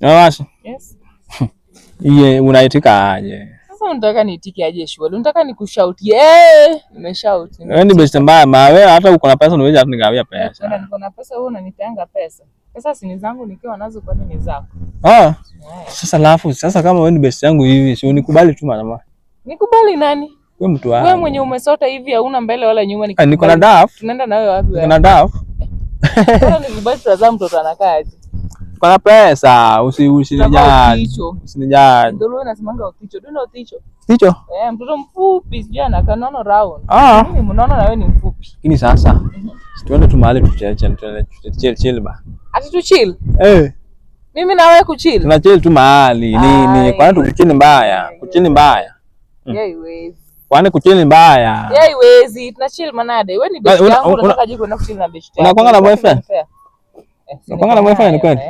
Nawasha? Yes. Iye unaitika aje? Sasa unataka niitike aje shwali? Unataka nikushautie? Nimeshout. Wewe ni best mbaya, wewe hata uko na pesa unaweza kunigawia pesa. Niko na pesa, wewe unanitanga pesa. Pesa si ni zangu, nikiwa nazo kwa nini zako? Sasa kama wewe ni best yangu hivi, si unikubali tu mama. Nikubali nani? Wewe mtu wangu. Wewe mwenye umesota hivi hauna mbele wala nyuma. Niko na dafu. Tunaenda na wewe wapi wewe? Niko na dafu. Wewe ni mbaya, tutazaa mtoto anakaa aje? Kwa pesa, usinijali. Usinijali. Ndio wewe unasemanga uticho. Ndio uticho. Ticho? Mtoto mfupi sijui anakaa nono round. Mimi mnaona na wewe ni mfupi. Lakini sasa tuende tu mahali tuchill ba. Ati tu chill? Mimi na wewe kuchill. Tuna chill tu mahali. Ni kwani tukuchini mbaya? Kuchini mbaya. Haiwezi. Kwani kuchini mbaya? Haiwezi. Tuna chill manade. Wewe ni best yangu, unataka je kwenda kuchill na best yangu? Unakwanga na boyfriend? Unakwanga na boyfriend kweli?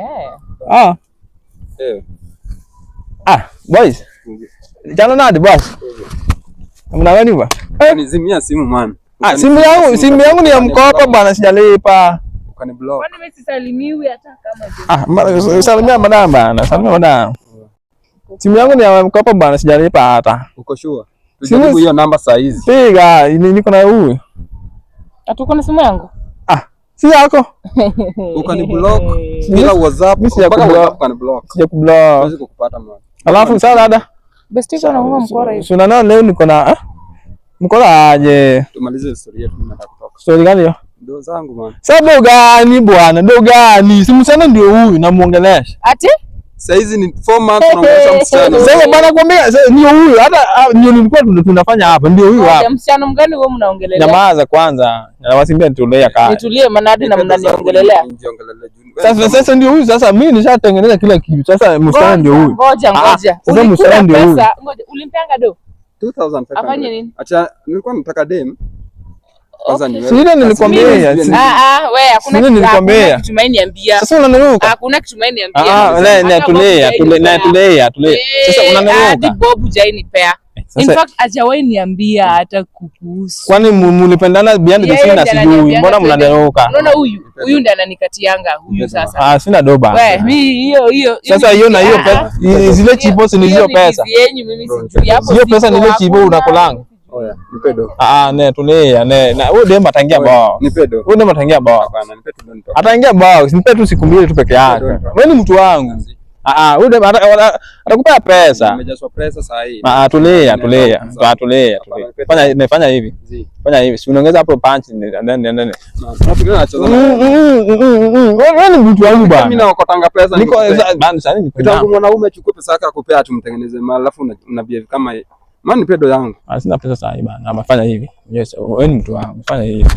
Boys. Jana nadi boss. Mnawani ba? Nizimia simu man. Simu yangu ni ya mkopo bwana, sijalipa. Ukaniblock. Kwani mimi sisalimiwi hata kama salimia madam bwana, salimia madam. Simu yangu ni ya mkopo bwana, sijalipa hata. Uko sure? Tujaribu hiyo namba saa hizi. Piga, niko na huyu. Atuko na simu yangu? Si yako. Ukaniblock bila WhatsApp, mpaka WhatsApp ukaniblock. Sijakublock. Siwezi kukupata man. Alafu sasa dada. Bestiko na huo mkora hivi. Unaona leo niko na mkora aje. Tumalize historia yetu, nataka kutoka. Story gani hiyo? Ndio zangu man. Sasa ndo gani bwana? Ndo gani? Simu sana ndio huyu namuongelesha. Ati? Sasa hizi ni 4 months tunaongelesha msichana. Sasa bwana kwambia ndio huyu. Hata ndio nilikuwa tunafanya hapa, ndio huyu hapa. Msichana mgani wewe mnaongelelea? Nyamaza kwanza. Nawasimbia nitulie kaa. Nitulie manadi na mnaniongelelea. Sasa ndio huyu. Sasa mimi nishatengeneza kila kitu. Sasa msichana ndio huyu. Ngoja. Sasa msichana ndio huyu. Ngoja, ulimpanga do 2500. afanye nini? Acha nilikuwa nataka dem. Kwanza ni wewe. Sasa nilikwambia. Wewe hakuna kitu nilikwambia. Tumaini niambia. Sasa unaniruka. Hakuna kitu tumaini niambia. Tulia. Sasa unaniruka. Hadi Bob jaini pea. In fact hajawahi niambia hata kukuhusu. Kwani mlipendana behind the scene na sijui. Mbona mnaniruka? Unaona huyu ndiye ananikatianga huyu sasa. Sina doba. Wewe hiyo. Sasa hiyo na hiyo pesa. Zile chipo ni hiyo pesa. Mimi sijui hapo. Hiyo pesa ni ile chipo unakolanga. Oya, nipe do. Tulia. Na wewe dem ataingia bao. Nipe do. Wewe dem ataingia bao. Hapana, nipe tu ndo. Ataingia bao. Nipe tu siku mbili tu peke yake. Wewe ni mtu wangu. Wewe dem atakupea pesa. Nimejazwa pesa saa hii. Tulia. Fanya hivi. Si unaongeza hapo punch then. Tunapiga na cheza. Wewe ni mtu wangu bana. Mimi naokotanga pesa. Niko bana sasa niko. Kitangu mwanaume achukue pesa yake akupea tumtengeneze mali alafu unabia kama man nipe do yangu. Sina pesa sasa hivi bana. Amefanya hivi. Yes, wewe ni mtu wangu. Fanya hivi.